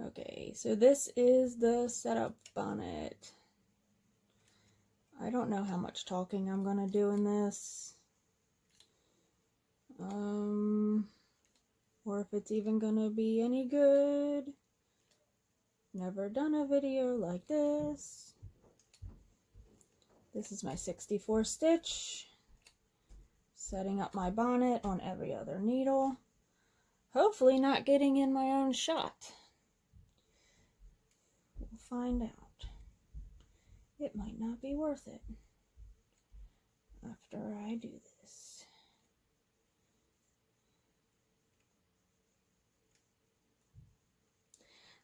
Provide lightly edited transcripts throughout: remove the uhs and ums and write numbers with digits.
Okay, so this is the setup bonnet. I don't know how much talking I'm gonna do in this. Or if it's even gonna be any good. Never done a video like this. This is my 64 stitch. Setting up my bonnet on every other needle. Hopefully not getting in my own shot. We'll find out. It might not be worth it after I do this.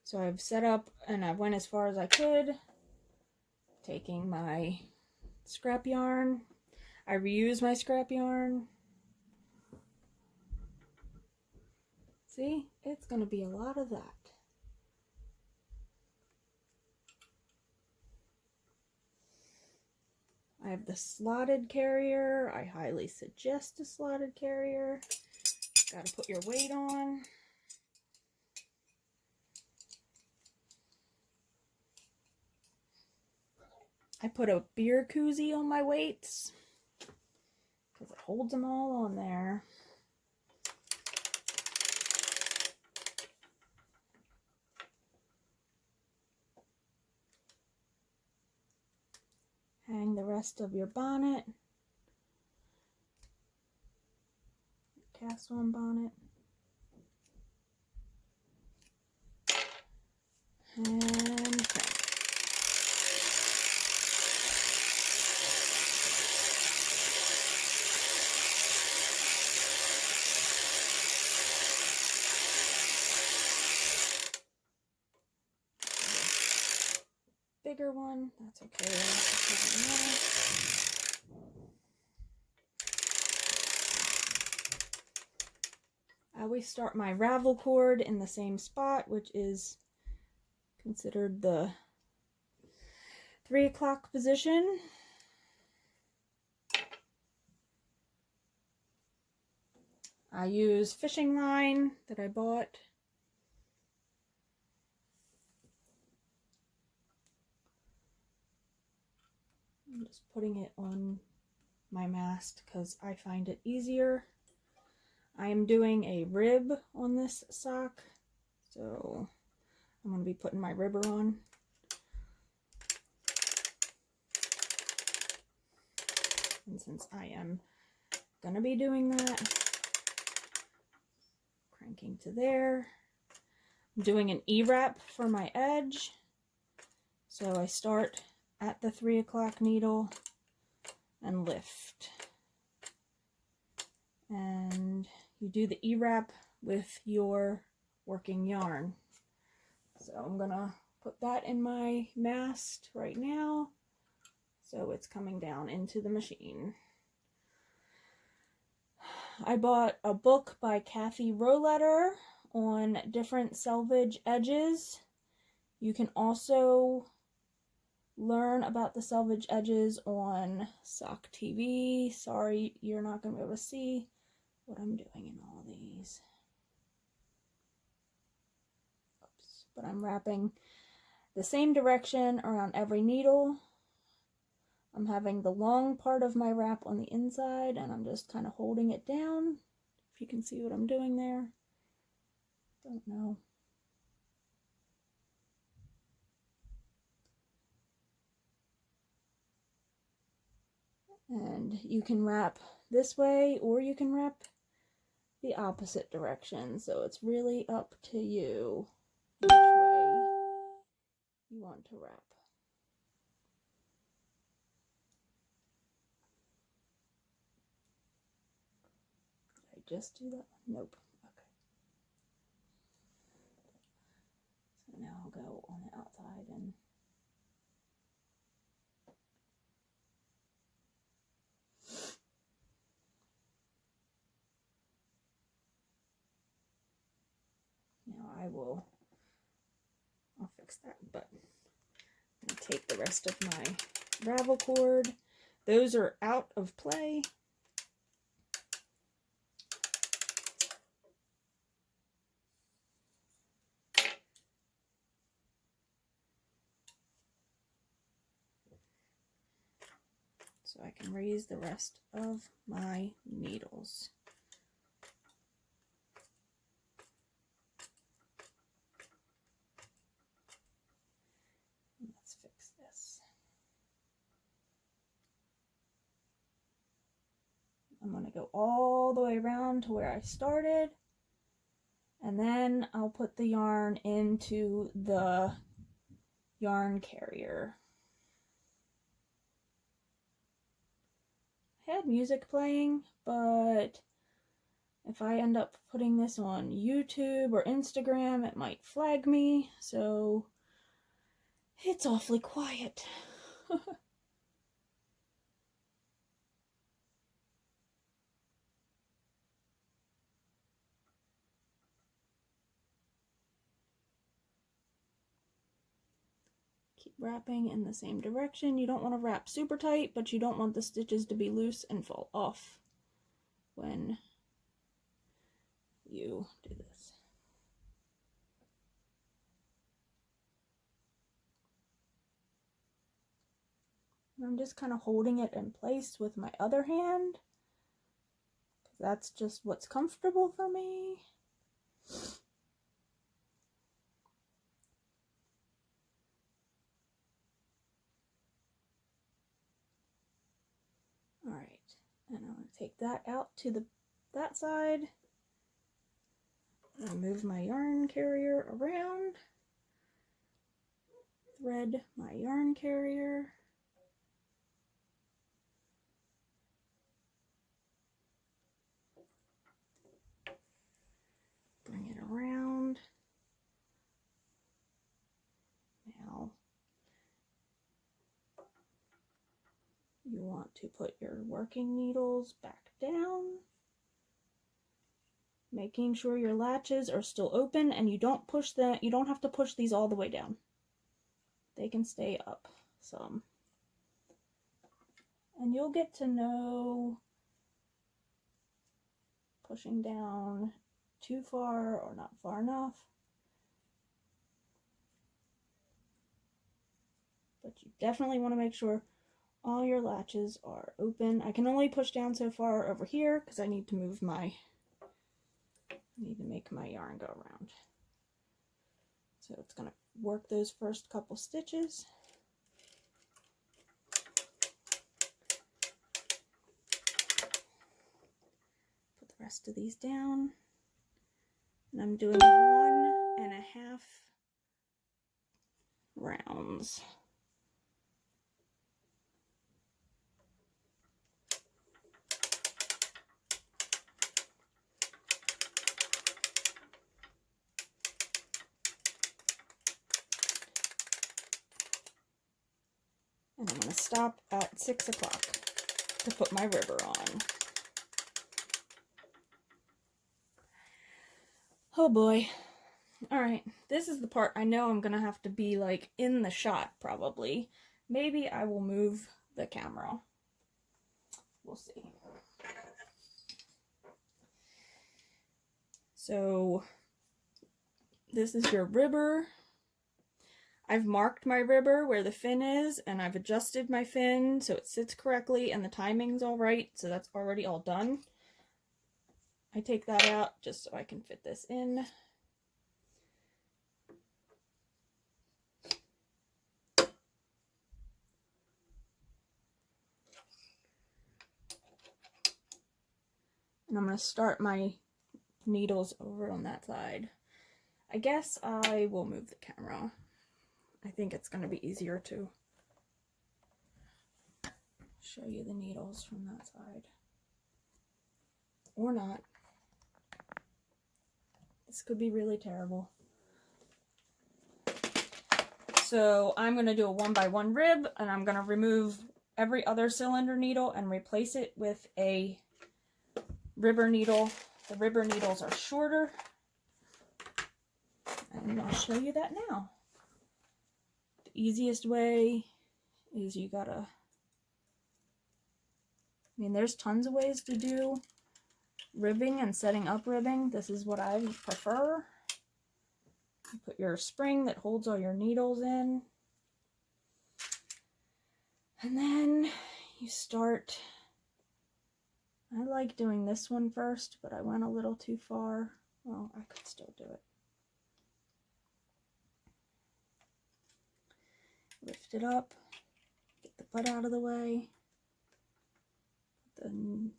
So I've set up and I went as far as I could, taking my scrap yarn. I reuse my scrap yarn. See, it's going to be a lot of that. I have the slotted carrier. I highly suggest a slotted carrier. Got to put your weight on. I put a beer koozie on my weights because it holds them all on there. Hang the rest of your bonnet. Cast on bonnet. And crank. Bigger one, that's okay. I always start my ravel cord in the same spot, which is considered the 3 o'clock position. I use fishing line that I bought. I'm just putting it on my mast because I find it easier. I am doing a rib on this sock, so I'm going to be putting my ribber on. And since I am going to be doing that, cranking to there. I'm doing an E-wrap for my edge. So I start at the 3 o'clock needle and lift. And you do the E-wrap with your working yarn. So I'm gonna put that in my mast right now. So it's coming down into the machine. I bought a book by Kathy Roletter on different selvage edges. You can also learn about the selvage edges on Sock TV. Sorry, you're not going to be able to see what I'm doing in all these. Oops. But I'm wrapping the same direction around every needle. I'm having the long part of my wrap on the inside, and I'm just kind of holding it down. If you can see what I'm doing there. Don't know. And you can wrap this way, or you can wrap the opposite direction. So it's really up to you which way you want to wrap. Did I just do that? Nope. Okay. So now I'll go on the outside and I'll fix that, but I'm going to take the rest of my ravel cord. Those are out of play. so I can raise the rest of my needles. Let's fix this. I'm going to go all the way around to where I started, and then I'll put the yarn into the yarn carrier. I had music playing, but if I end up putting this on YouTube or Instagram, it might flag me, so it's awfully quiet. Keep wrapping in the same direction. You don't want to wrap super tight, but you don't want the stitches to be loose and fall off when you do this. I'm just kind of holding it in place with my other hand, because that's just what's comfortable for me. All right, and I'm going to take that out to that side and move my yarn carrier around, thread my yarn carrier. Bring it around. Now, you want to put your working needles back down, making sure your latches are still open, and you don't have to push these all the way down. They can stay up some. And you'll get to know pushing down too far or not far enough. But you definitely want to make sure all your latches are open. I can only push down so far over here because I need to make my yarn go around. So it's going to work those first couple stitches. Put the rest of these down. And I'm doing 1.5 rounds. And I'm going to stop at 6 o'clock to put my ribbon on. Oh boy. Alright, this is the part I know I'm going to have to be like in the shot probably. Maybe I will move the camera. We'll see. So, this is your ribber. I've marked my ribber where the fin is, and I've adjusted my fin so it sits correctly and the timing's all right, so that's already all done. I take that out just so I can fit this in. And I'm going to start my needles over on that side. I guess I will move the camera. I think it's going to be easier to show you the needles from that side. Or not. This could be really terrible. So I'm going to do a 1x1 rib, and I'm going to remove every other cylinder needle and replace it with a ribber needle. The ribber needles are shorter. And I'll show you that now. The easiest way is you gotta, there's tons of ways to do ribbing and setting up ribbing. This is what I prefer. You put your spring that holds all your needles in. And then you start, I like doing this one first, but I went a little too far. Well, I could still do it. Lift it up, get the butt out of the way, then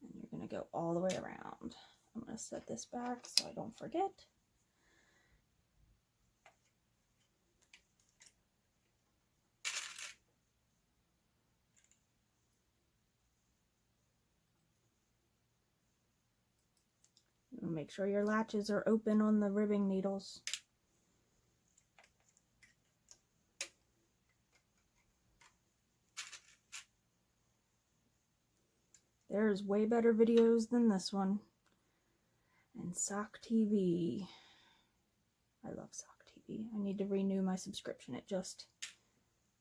and you're going to go all the way around. I'm going to set this back so I don't forget. Make sure your latches are open on the ribbing needles. There's way better videos than this one. And Sock TV. I love Sock TV. I need to renew my subscription. It just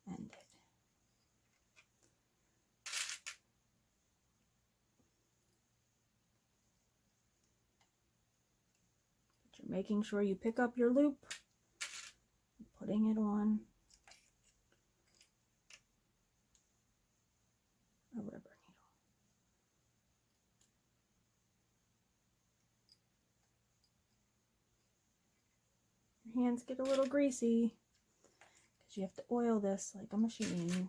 ended. But you're making sure you pick up your loop, putting it on a rubber needle. Your hands get a little greasy because you have to oil this like a machine.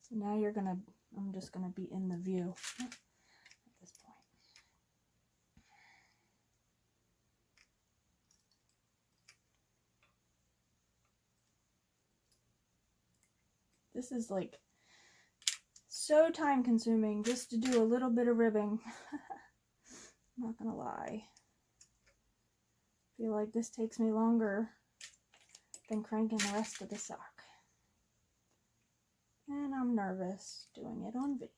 So now I'm just gonna be in the view at this point. This is like so time consuming just to do a little bit of ribbing. I'm not gonna lie. I feel like this takes me longer than cranking the rest of the sock. And I'm nervous doing it on video.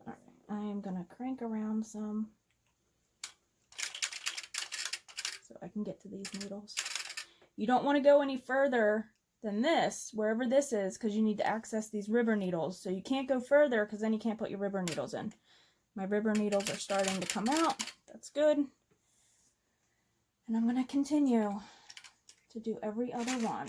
Alright, I am gonna crank around some so I can get to these needles. You don't want to go any further than this, wherever this is, because you need to access these ribber needles. So you can't go further because then you can't put your ribber needles in. My ribber needles are starting to come out. That's good. And I'm going to continue to do every other one.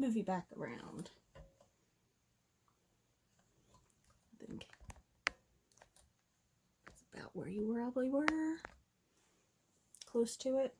Move you back around. I think that's about where you probably were. Close to it.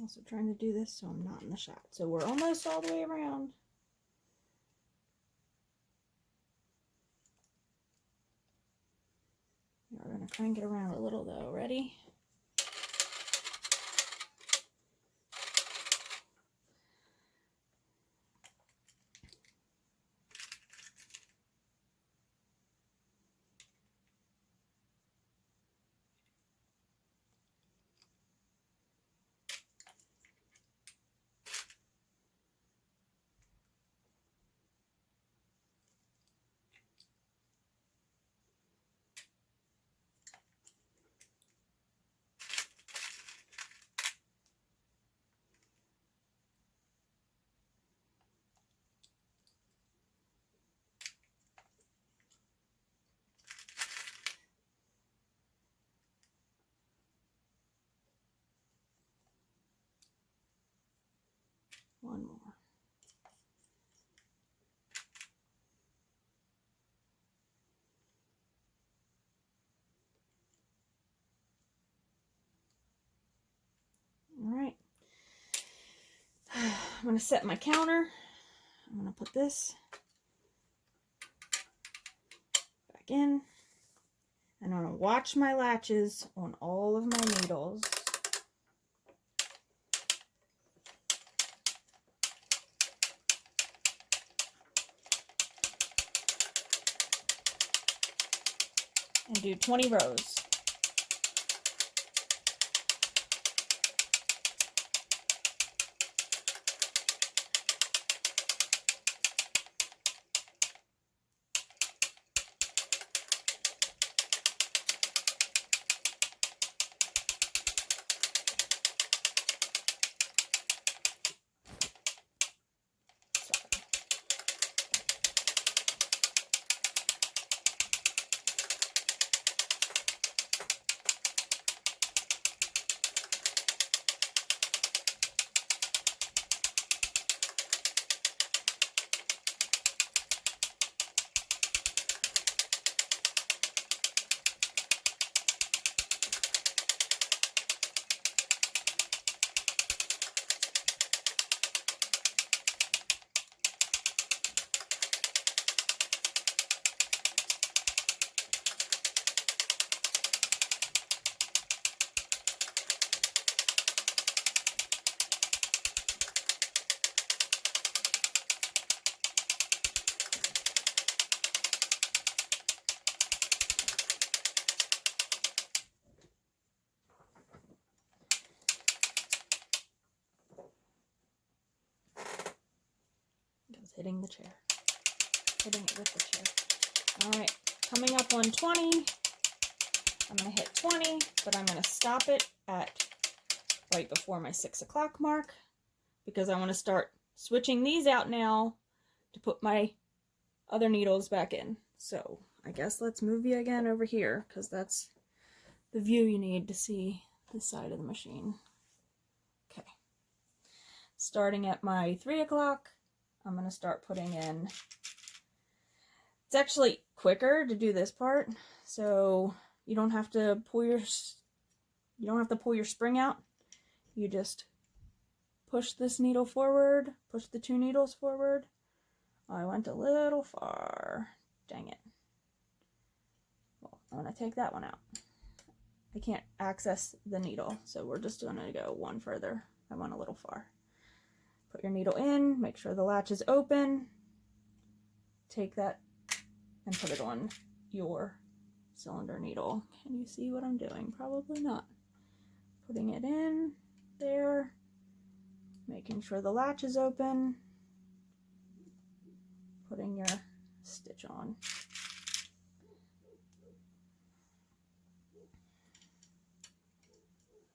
Also trying to do this so I'm not in the shot. So we're almost all the way around. We're going to crank it around a little though. Ready? One more. All right. I'm going to set my counter. I'm going to put this back in. And I'm going to watch my latches on all of my needles. And do 20 rows. Hitting the chair. Hitting it with the chair. Alright, coming up on 20. I'm going to hit 20, but I'm going to stop it at right before my 6 o'clock mark because I want to start switching these out now to put my other needles back in. So I guess let's move you again over here because that's the view you need to see this side of the machine. Okay. Starting at my 3 o'clock. I'm going to start putting in, it's actually quicker to do this part, so you don't have to pull your spring out. You just push this needle forward, push the 2 needles forward. I went a little far. Dang it. Well, I'm going to take that one out. I can't access the needle, so we're just going to go one further. I went a little far. Put your needle in, make sure the latch is open, take that and put it on your cylinder needle. Can you see what I'm doing? Probably not. Putting it in there, making sure the latch is open, putting your stitch on.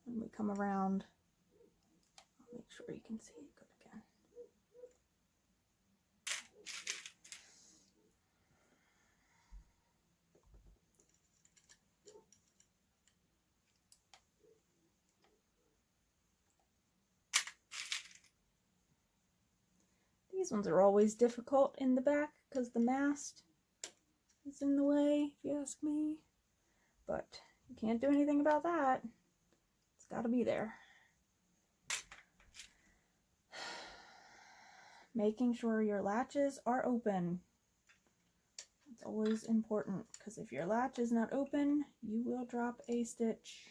When we come around, I'll make sure you can see it good again. These ones are always difficult in the back because the mast is in the way, if you ask me. But you can't do anything about that. It's got to be there. making sure your latches are open. It's always important, because if your latch is not open, you will drop a stitch.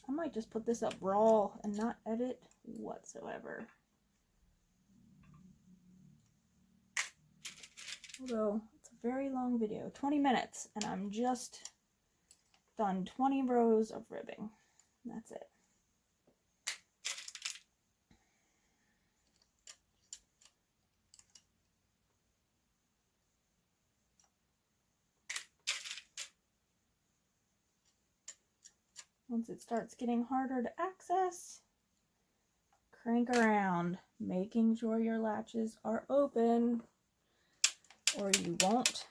I might just put this up raw and not edit whatsoever. Although it's a very long video, 20 minutes, and I'm just done 20 rows of ribbing. That's it. Once it starts getting harder to access, crank around, making sure your latches are open, or you won't.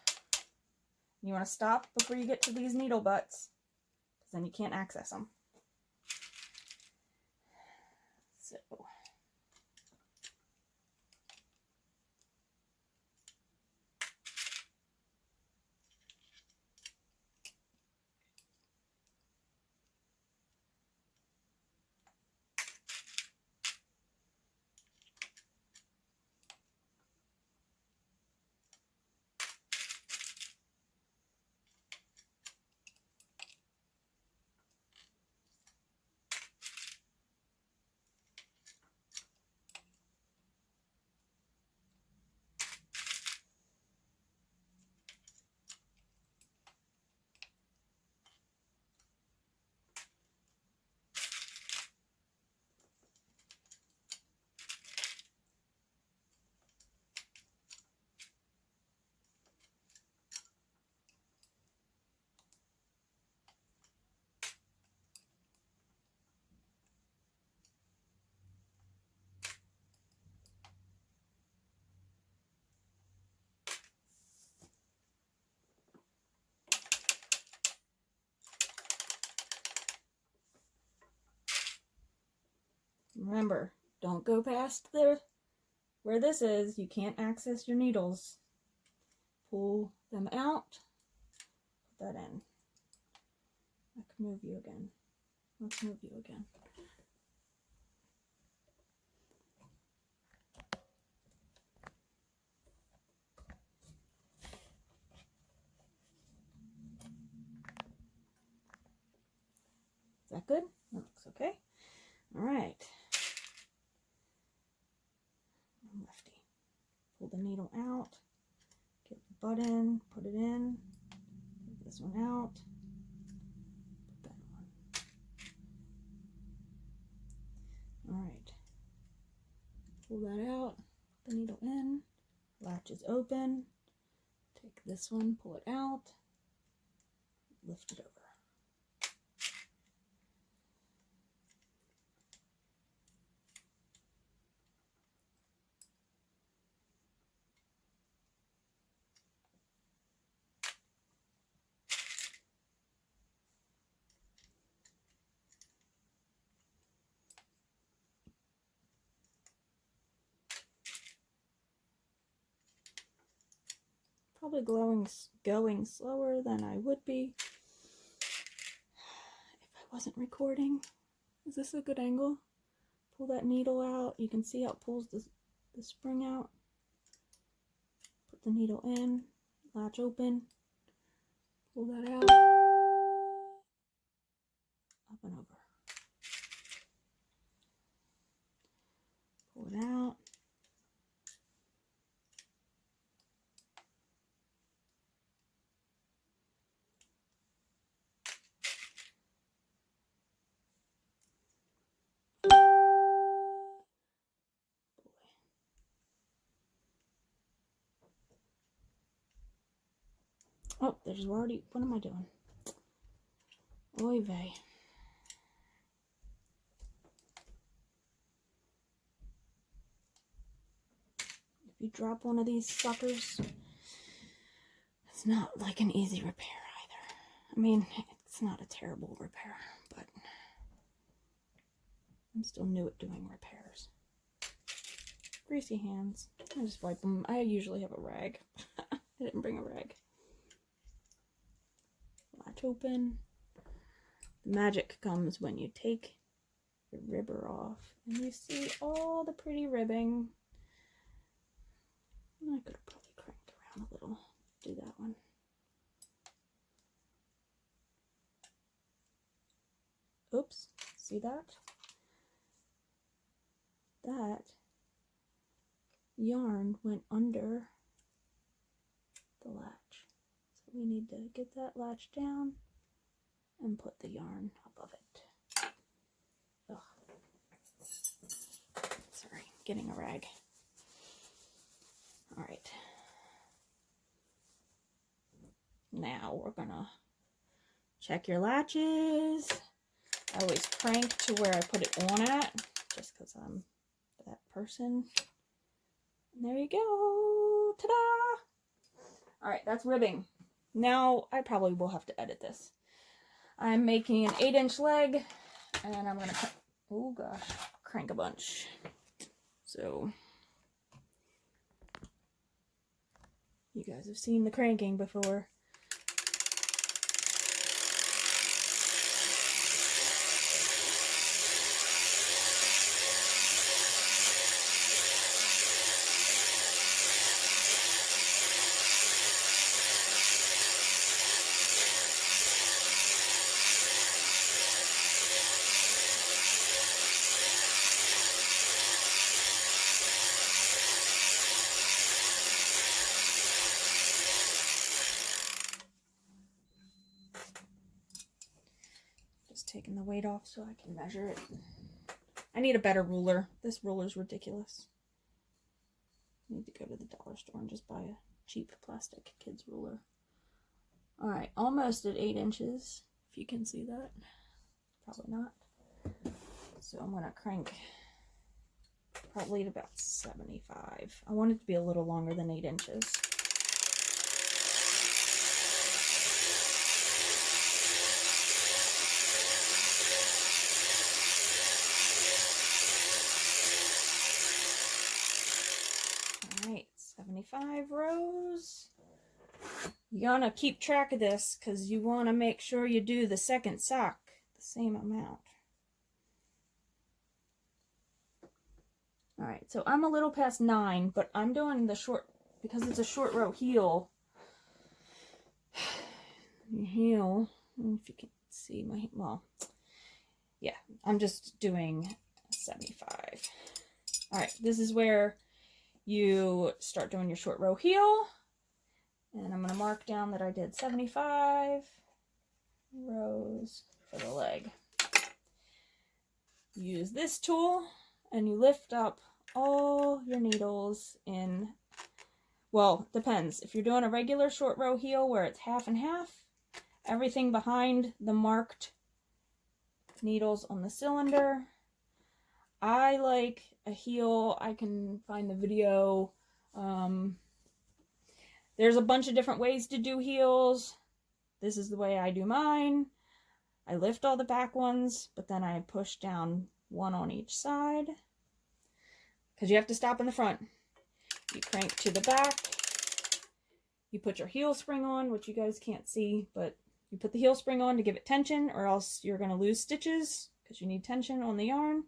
You want to stop before you get to these needle butts, because then you can't access them. So, remember, don't go past where this is. You can't access your needles. Pull them out, put that in. I can move you again. Let's move you again. Is that good? That looks okay. All right. Lefty. Pull the needle out. Get the butt in. Put it in. Take this one out. Put that on. All right. Pull that out. Put the needle in. Latch is open. Take this one. Pull it out. Lift it over. Probably going slower than I would be if I wasn't recording. Is this a good angle? Pull that needle out. You can see how it pulls the spring out. Put the needle in, latch open, pull that out, up and over. Pull it out. Oh, there's already, what am I doing? Oy vey. If you drop one of these suckers, it's not like an easy repair either. I mean, it's not a terrible repair, but I'm still new at doing repairs. Greasy hands. I just wipe them. I usually have a rag. I didn't bring a rag. Latch open. The magic comes when you take the ribber off and you see all the pretty ribbing. I could have probably cranked around a little. Do that one. Oops, see that? That yarn went under the latch. So we need to get that latch down and put the yarn above it. Ugh. Sorry, getting a rag. All right. Now we're gonna check your latches. I always crank to where I put it on at, just because I'm that person. And there you go. Ta-da! All right, that's ribbing. Now I probably will have to edit this. I'm making an 8-inch leg, and I'm gonna, oh gosh, crank a bunch. So you guys have seen the cranking before. Taking the weight off so I can measure it. I need a better ruler. This ruler's ridiculous. I need to go to the dollar store and just buy a cheap plastic kid's ruler. Alright, almost at 8 inches, if you can see that. Probably not. So I'm going to crank probably at about 75. I want it to be a little longer than 8 inches. Alright, 75 rows. You gotta keep track of this because you want to make sure you do the second sock the same amount. Alright, so I'm a little past 9, but I'm doing the short, because it's a short row heel. Heel, if you can see my, well, yeah, I'm just doing 75. Alright, this is where you start doing your short row heel. And I'm going to mark down that I did 75 rows for the leg. Use this tool and you lift up all your needles in, well, depends. If you're doing a regular short row heel where it's half and half, everything behind the marked needles on the cylinder. I like a heel. I can find the video. There's a bunch of different ways to do heels. This is the way I do mine. I lift all the back ones, but then I push down one on each side. Because you have to stop in the front. You crank to the back. You put your heel spring on, which you guys can't see, but you put the heel spring on to give it tension, or else you're going to lose stitches, because you need tension on the yarn.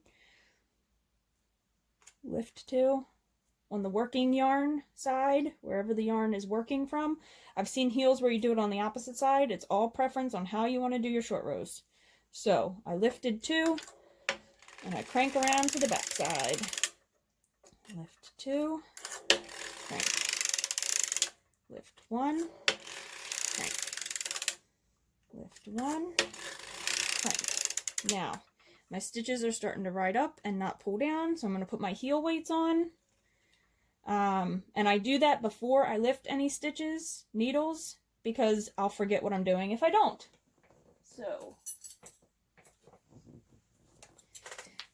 Lift to. On the working yarn side, wherever the yarn is working from. I've seen heels where you do it on the opposite side. It's all preference on how you want to do your short rows. So I lifted 2 and I crank around to the back side. Lift 2, crank. Lift 1, crank. Lift 1, crank. Now, my stitches are starting to ride up and not pull down, so I'm going to put my heel weights on. And I do that before I lift any stitches, needles, because I'll forget what I'm doing if I don't. So,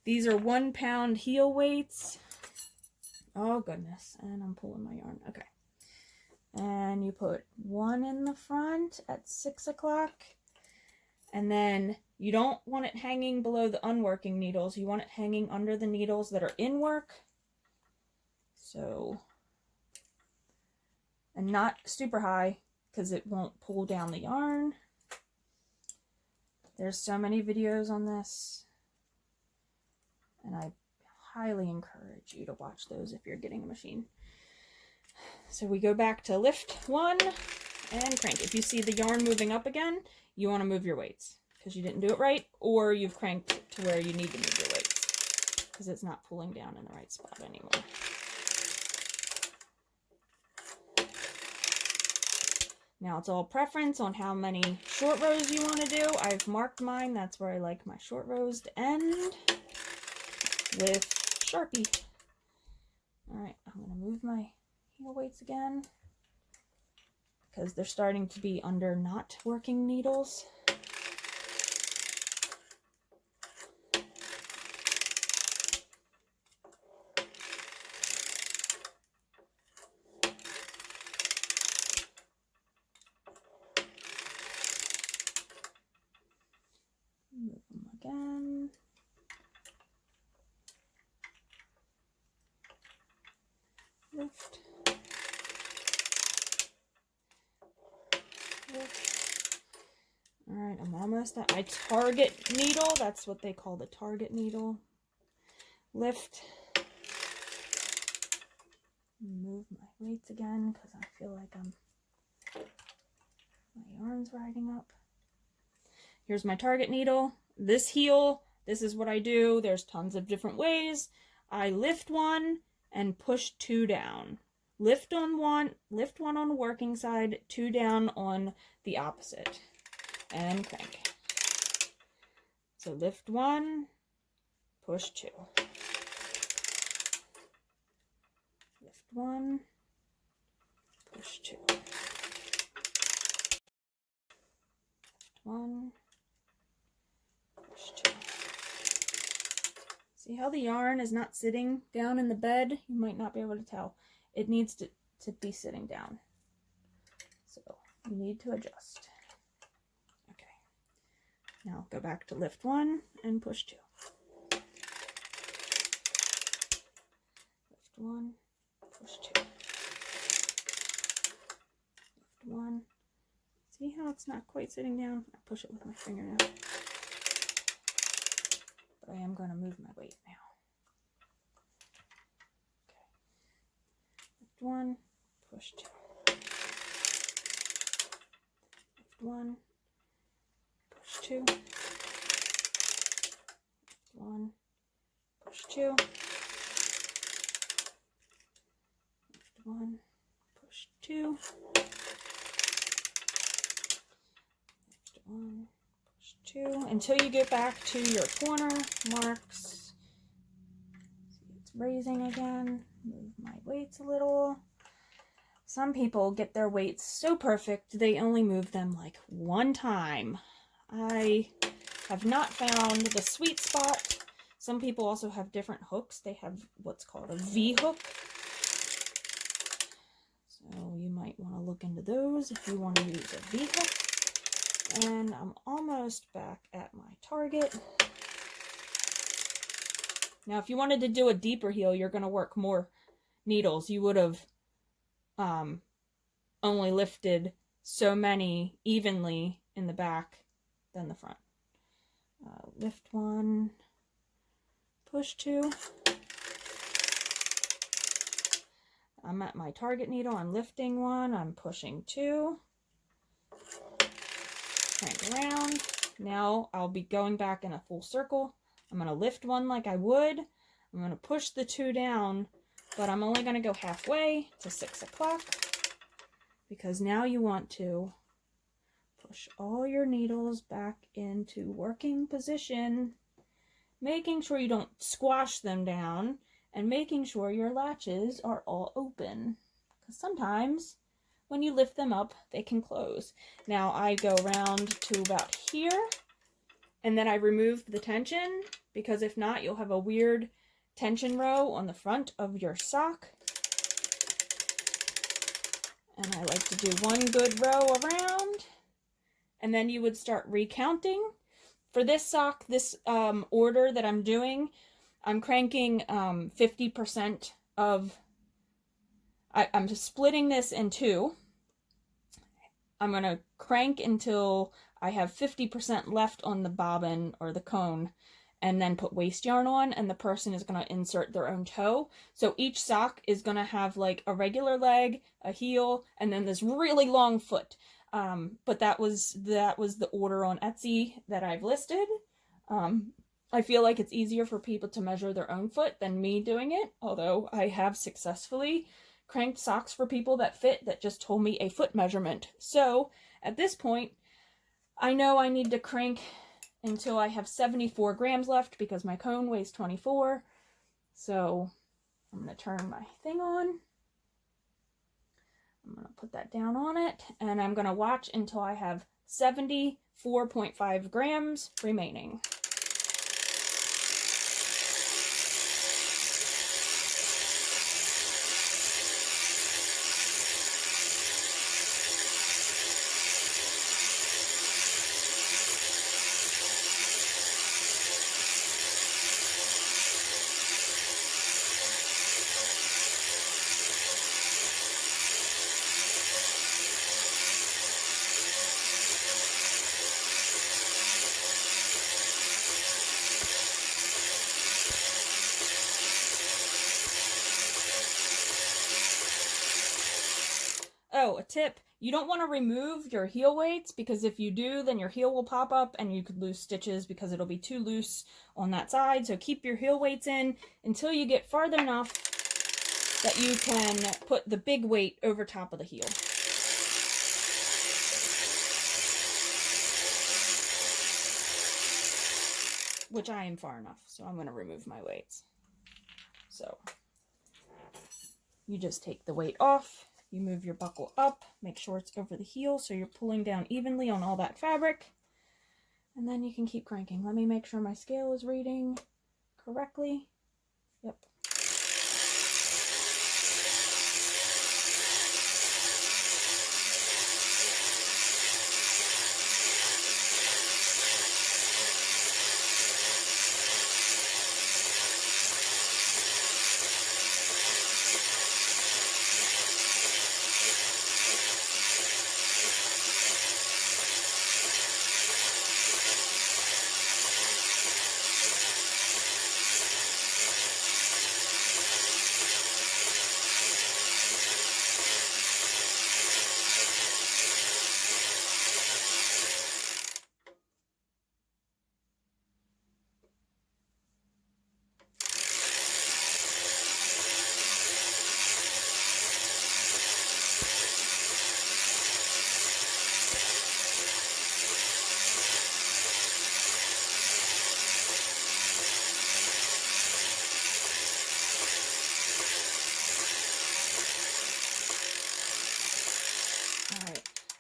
these are 1 pound heel weights. Oh goodness, and I'm pulling my yarn. Okay. And you put 1 in the front at 6 o'clock. And then you don't want it hanging below the unworking needles. You want it hanging under the needles that are in work. So, and not super high because it won't pull down the yarn. There's so many videos on this, and I highly encourage you to watch those if you're getting a machine. So we go back to lift 1 and crank. If you see the yarn moving up again, you want to move your weights because you didn't do it right, or you've cranked to where you need to move your weights because it's not pulling down in the right spot anymore. Now it's all preference on how many short rows you want to do. I've marked mine. That's where I like my short rows to end with Sharpie. All right, I'm going to move my heel weights again because they're starting to be under not working needles. Move them again. Lift. Lift. All right, I'm almost at my target needle. That's what they call the target needle. Lift. Move my weights again because I feel like my yarn's riding up. Here's my target needle. This heel, this is what I do. There's tons of different ways. I lift 1 and push 2 down. Lift one on the working side, 2 down on the opposite, and crank. So lift 1, push 2. Lift 1, push 2. Lift 1, push 2. See how the yarn is not sitting down in the bed? You might not be able to tell. It needs to be sitting down. So you need to adjust. Okay. Now go back to lift 1 and push 2. Lift 1, push 2. Lift 1. See how it's not quite sitting down? I push it with my finger now. But I am going to move my weight now. Okay. Lift 1, push 2. Lift 1, push 2. Lift 1, push 2. Lift 1, push 2. Lift 1, push 2. Until you get back to your corner marks. See, it's raising again. Move my weights a little. Some people get their weights so perfect they only move them like 1 time. I have not found the sweet spot. Some people also have different hooks. They have what's called a V hook. So you might want to look into those if you want to use a V hook. And I'm almost back at my target. Now, if you wanted to do a deeper heel, you're going to work more needles. You would have only lifted so many evenly in the back than the front. Lift 1, push 2. I'm at my target needle. I'm lifting 1. I'm pushing 2. Crank around. Now I'll be going back in a full circle. I'm going to lift 1 like I would. I'm going to push the 2 down, but I'm only going to go halfway to 6 o'clock because now you want to push all your needles back into working position, making sure you don't squash them down and making sure your latches are all open because sometimes when you lift them up, they can close. Now I go around to about here and then I remove the tension because if not, you'll have a weird tension row on the front of your sock. And I like to do 1 good row around and then you would start recounting. For this sock, this order that I'm doing, I'm cranking 50% of I'm just splitting this in two. I'm going to crank until I have 50% left on the bobbin or the cone, and then put waste yarn on, and the person is going to insert their own toe. So each sock is going to have like a regular leg, a heel, and then this really long foot. But that was the order on Etsy that I've listed. I feel like it's easier for people to measure their own foot than me doing it, although I have successfully cranked socks for people that fit that just told me a foot measurement. So at this point, I know I need to crank until I have 74 grams left because my cone weighs 24. So I'm going to turn my thing on. I'm going to put that down on it, and I'm going to watch until I have 74.5 grams remaining. Oh, a tip. You don't want to remove your heel weights, because if you do, then your heel will pop up and you could lose stitches because it'll be too loose on that side. So keep your heel weights in until you get farther enough that you can put the big weight over top of the heel. Which I am far enough, so I'm going to remove my weights. So you just take the weight off. You move your buckle up, make sure it's over the heel so you're pulling down evenly on all that fabric, and then you can keep cranking. Let me make sure my scale is reading correctly. Yep.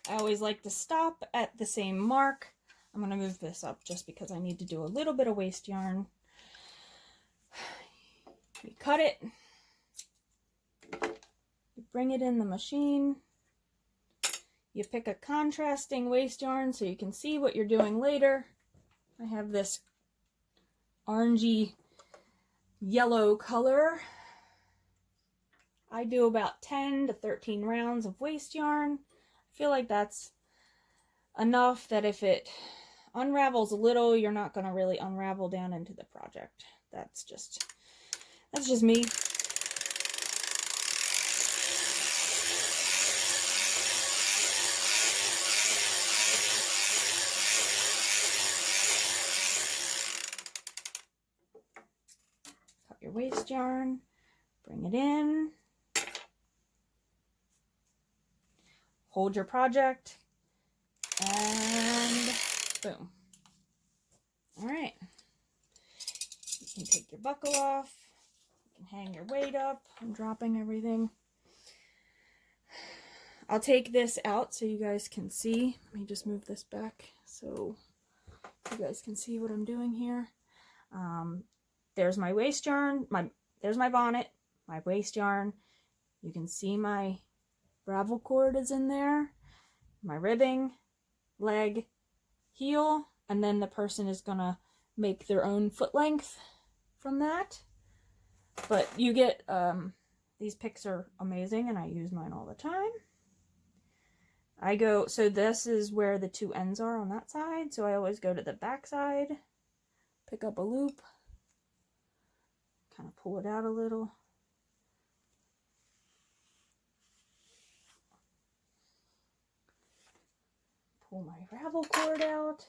I always like to stop at the same mark. I'm going to move this up just because I need to do a little bit of waste yarn. You cut it. You bring it in the machine. You pick a contrasting waste yarn so you can see what you're doing later. I have this orangey yellow color. I do about 10 to 13 rounds of waste yarn. I feel like that's enough that if it unravels a little, you're not going to really unravel down into the project. That's just me. Cut your waste yarn, bring it in. Hold your project, and boom. All right. You can take your buckle off. You can hang your weight up. I'm dropping everything. I'll take this out so you guys can see. Let me just move this back so you guys can see what I'm doing here. There's my waste yarn. There's my bonnet, my waste yarn. You can see my ravel cord is in there, my ribbing, leg, heel, and then the person is gonna make their own foot length from that. But you get These picks are amazing and I use mine all the time. So this is where the two ends are on that side, so I always go to the back side, pick up a loop, kind of pull it out a little. Pull my ravel cord out.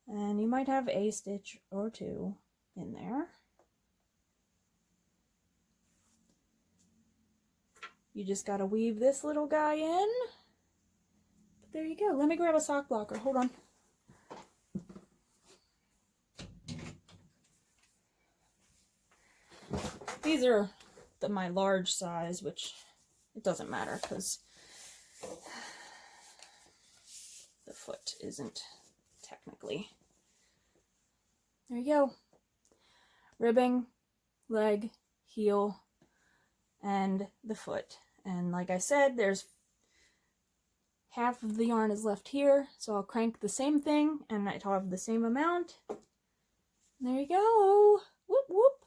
And you might have a stitch or two in there. You just gotta weave this little guy in. But there you go. Let me grab a sock blocker. Hold on. These are my large size, which it doesn't matter because the foot isn't technically. There you go. Ribbing, leg, heel, and the foot. And like I said, there's half of the yarn is left here, so I'll crank the same thing and I'll have the same amount. There you go. Whoop whoop.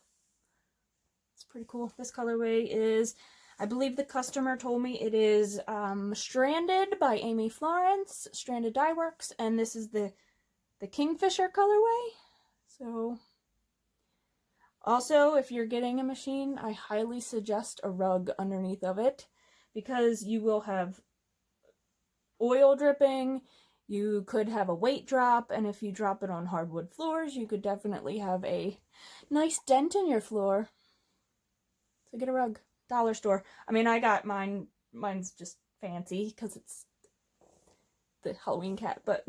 It's pretty cool. This colorway is, I believe the customer told me it is Stranded by Amy Florence, Stranded Dye Works, and this is the Kingfisher colorway. So, also, if you're getting a machine, I highly suggest a rug underneath of it, because you will have oil dripping, you could have a weight drop, and if you drop it on hardwood floors, you could definitely have a nice dent in your floor. So get a rug. Dollar store. I mean, I got mine. Mine's just fancy because it's the Halloween cat, but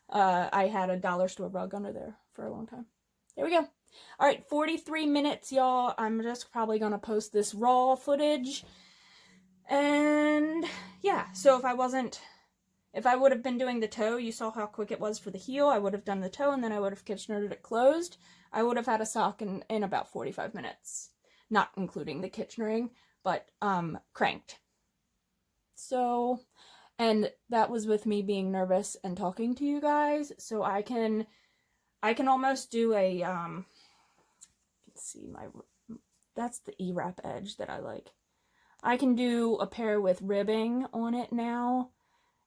I had a dollar store rug under there for a long time. There we go. All right, 43 minutes, y'all. I'm just probably going to post this raw footage. And yeah, so if I would have been doing the toe, you saw how quick it was for the heel. I would have done the toe and then I would have Kitchenered it closed. I would have had a sock in about 45 minutes. Not including the Kitchenering, but cranked. So, and that was with me being nervous and talking to you guys. So I can almost do a, let's see, that's the E-wrap edge that I like. I can do a pair with ribbing on it now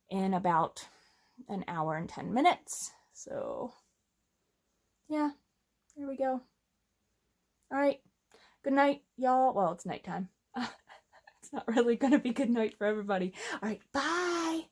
in about an hour and 10 minutes. So, yeah, there we go. All right. Good night, y'all. Well, it's nighttime. It's not really going to be good night for everybody. All right, bye.